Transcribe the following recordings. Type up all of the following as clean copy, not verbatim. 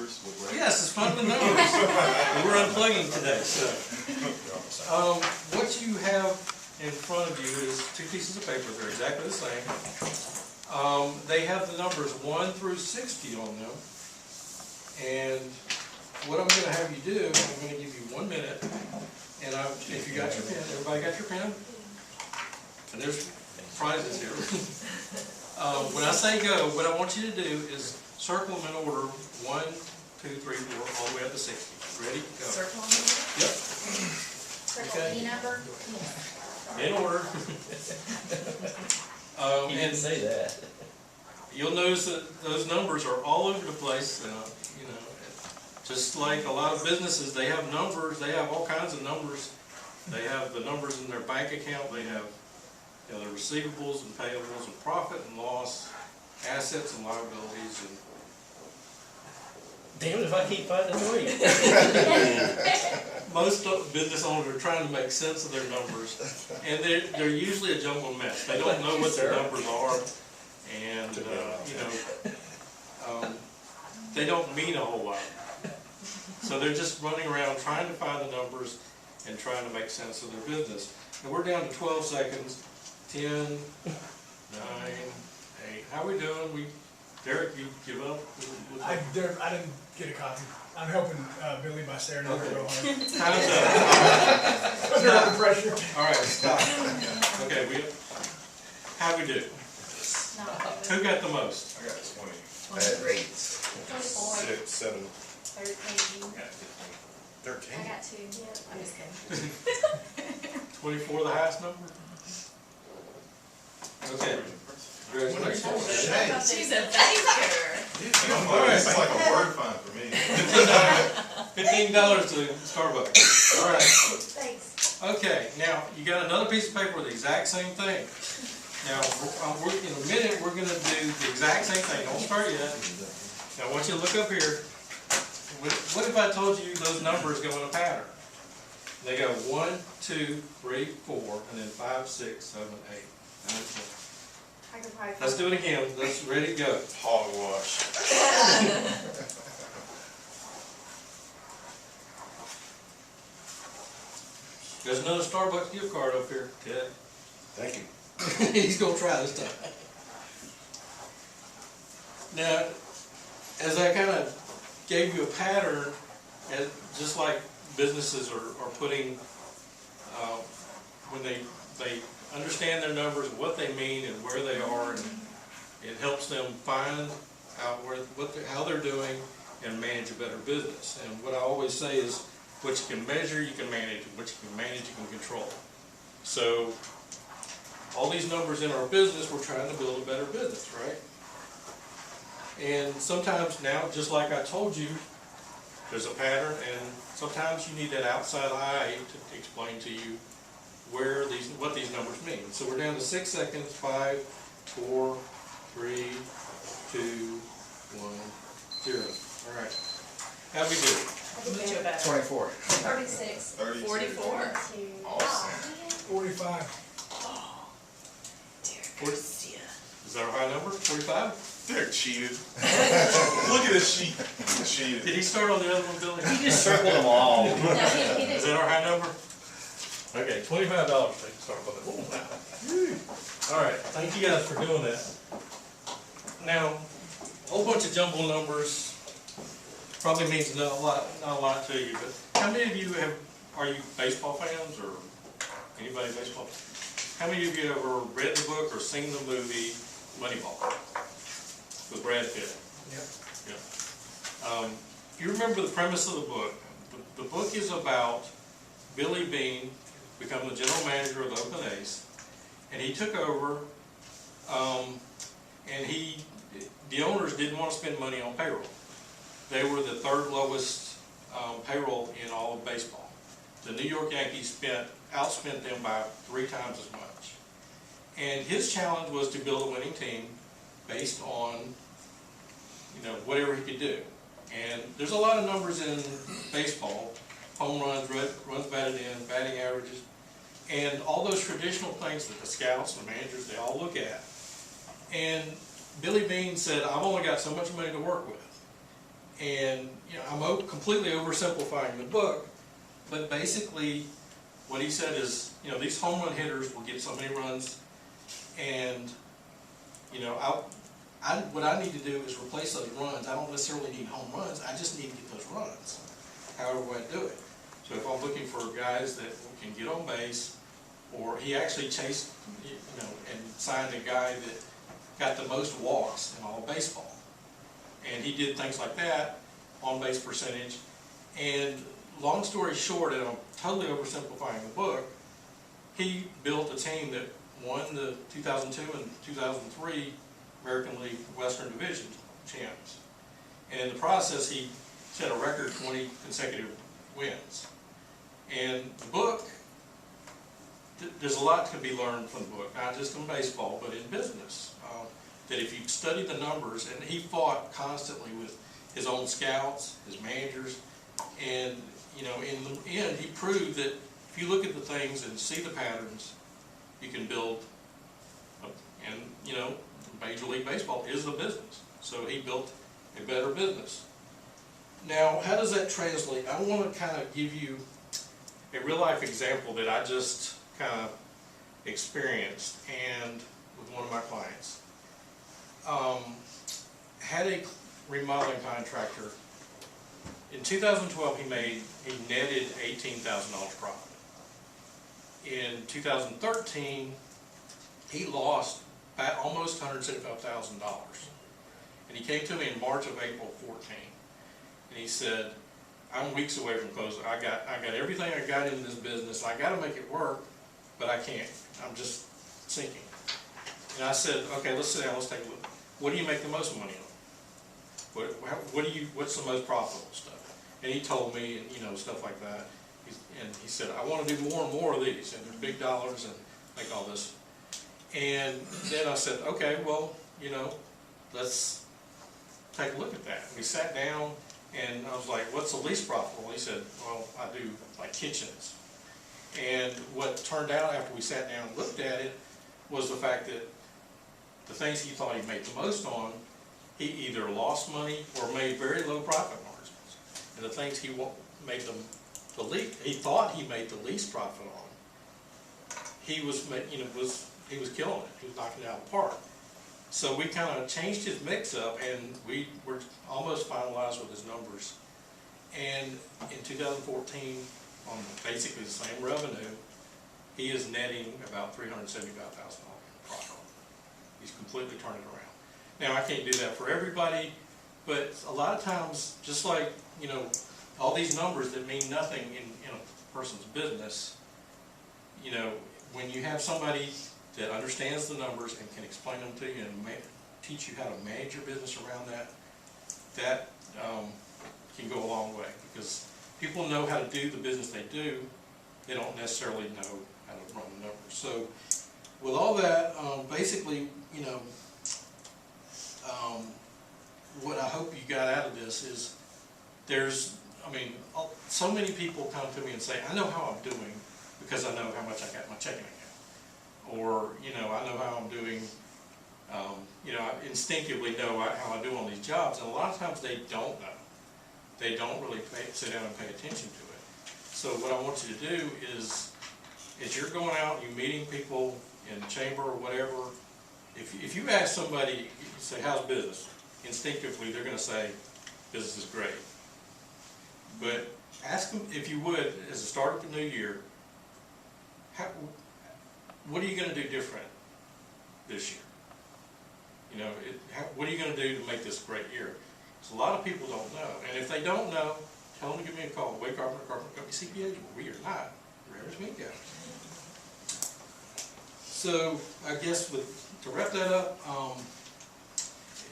numbers with Ray? Yes, it's fun with numbers. We're unplugging today, so. What you have in front of you is two pieces of paper. They're exactly the same. They have the numbers 1 through 60 on them. And what I'm going to have you do, I'm going to give you 1 minute. And if you got your pen, everybody got your pen? And there's prizes here. When I say go, what I want you to do is circle them in order 1, 2, 3, 4, all the way up to 60. Ready? Go. Circle them? Yep. Circle Okay. any number? In order. You didn't say that. You'll notice that those numbers are all over the place. You know, just like a lot of businesses, they have numbers. They have all kinds of numbers. They have the numbers in their bank account. They have, you know, their receivables and payables and profit and loss, assets and liabilities. And Damn it if I keep finding a way. most business owners are trying to make sense of their numbers, and they're usually a jumbled mess. They don't know what their numbers are, and they don't mean a whole lot. So they're just running around trying to find the numbers and trying to make sense of their business. And we're down to 12 seconds. 10, 9, 8. How we doing? Derek, you give up? I didn't get a copy. I'm helping Billy by staring at her real hard. Time's up. Under under pressure. All right, stop. Okay, how we do? No. Who got the most? I got 20. Bad rates. 24. 6, 7. 13. I got 15. 13? I got 2. Yeah, I'm just kidding. 24, the highest number? Okay. Congratulations. She's a baker. It's like a word find for me. $15 to Starbucks. All right. Thanks. Okay, now you got another piece of paper with the exact same thing. Now, in a minute, we're going to do the exact same thing. Don't start yet. Now, I want you to look up here. What if I told you those numbers go in a pattern? They go 1, 2, 3, 4, and then 5, 6, 7, 8, 9, 10. I could probably. Let's do it again. Let's ready to go. Hogwash. There's another Starbucks gift card up here, Ted. Thank you. He's gonna try this time. Now, as I kind of gave you a pattern, just like businesses are putting, when they understand their numbers, what they mean and where they are, and it helps them find out how they're doing and manage a better business. And what I always say is, what you can measure, you can manage, and what you can manage, you can control. So, all these numbers in our business, we're trying to build a better business, right? And sometimes now, just like I told you, there's a pattern, and sometimes you need that outside eye to explain to you what these numbers mean. So we're down to 6 seconds. 5, 4, 3, 2, 1, 0. All right. How we do? 24. 36. 32. 44. Awesome. 45. Is that our high number? 45? Derek cheated. Look at this sheet. He cheated. Did he start on the other one, Billy? You just circled them all. No, he Is didn't. that our high number? Okay, $25 to start with it. All right, thank you guys for doing that. Now, a whole bunch of jumble numbers probably means not a lot to you, but how many of you are you baseball fans, or anybody baseball? How many of you ever read the book or seen the movie Moneyball with Brad Pitt? Yep. Yeah. If you remember the premise of the book, the book is about Billy Bean becoming the general manager of the Oakland A's, and he took over, and the owners didn't want to spend money on payroll. They were the third lowest payroll in all of baseball. The New York Yankees outspent them by 3 times as much. And his challenge was to build a winning team based on, whatever he could do. And there's a lot of numbers in baseball: home runs, runs batted in, batting averages, and all those traditional things that the scouts and managers, they all look at. And Billy Bean said, I've only got so much money to work with. And, you know, I'm completely oversimplifying the book, but basically what he said is, you know, these home run hitters will get so many runs, and, you know, what I need to do is replace those runs. I don't necessarily need home runs, I just need to get those runs, however I do it. So if I'm looking for guys that can get on base, or he actually chased, you know, and signed a guy that got the most walks in all of baseball. And he did things like that, on base percentage. And long story short, and I'm totally oversimplifying the book, he built a team that won the 2002 and 2003 American League Western Division champs. And in the process, he set a record 20 consecutive wins. And the book, there's a lot to be learned from the book, not just in baseball, but in business. That if you study the numbers, and he fought constantly with his own scouts, his managers, and, you know, in the end, he proved that if you look at the things and see the patterns, you can build, and, you know, Major League Baseball is a business. So he built a better business. Now, how does that translate? I want to kind of give you a real life example that I just kind of experienced and with one of my clients. Had a remodeling contractor. In 2012, he netted $18,000 profit. In 2013, he lost almost $175,000. And he came to me in March of April 14, and he said, "I'm weeks away from closing. I got everything I got in this business. I got to make it work, but I can't. I'm just sinking." And I said, "Okay, let's sit down. Let's take a look. What do you make the most money on? What's the most profitable stuff?" And he told me, and, you know, stuff like that. And he said, "I want to do more and more of these, and they're big dollars and make all this." And then I said, "Okay, well, you know, let's take a look at that." And we sat down, and I was like, "What's the least profitable?" He said, "Well, I do like kitchens." And what turned out after we sat down and looked at it was the fact that the things he thought he made the most on, he either lost money or made very low profit margins. And the things he made the least, he thought he made the least profit on, he was killing it. He was knocking it out of the park. So we kind of changed his mix up, and we were almost finalized with his numbers. And in 2014, on basically the same revenue, he is netting about $375,000 in profit. He's completely turned it around. Now, I can't do that for everybody, but a lot of times, just like, you know, all these numbers that mean nothing in a person's business, you know, when you have somebody that understands the numbers and can explain them to you and teach you how to manage your business around that, that can go a long way, because people know how to do the business they do, they don't necessarily know how to run the numbers. So with all that, basically, you know, what I hope you got out of this is so many people come to me and say, "I know how I'm doing because I know how much I got in my checking account." Or, you know, "I know how I'm doing, you know, I instinctively know how I do on these jobs." And a lot of times they don't know. They don't really sit down and pay attention to it. So what I want you to do is, as you're going out, you're meeting people in the chamber or whatever, if you ask somebody, you say, "How's business?" Instinctively, they're going to say, "Business is great." But ask them, if you would, as a start of the new year, what are you going to do different this year? You know, what are you going to do to make this a great year? So a lot of people don't know. And if they don't know, tell them to give me a call. Wade Carpenter, Carpenter Company CPAs. We are not Rarest Meat Guys. So I guess to wrap that up,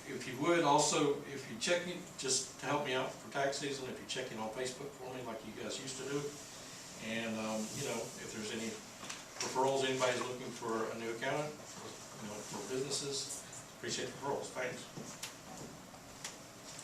if you would also, if you check in, just to help me out for tax season, if you check in on Facebook for me like you guys used to do, and you know, if there's any referrals, anybody's looking for a new accountant, you know, for businesses, appreciate the referrals. Thanks.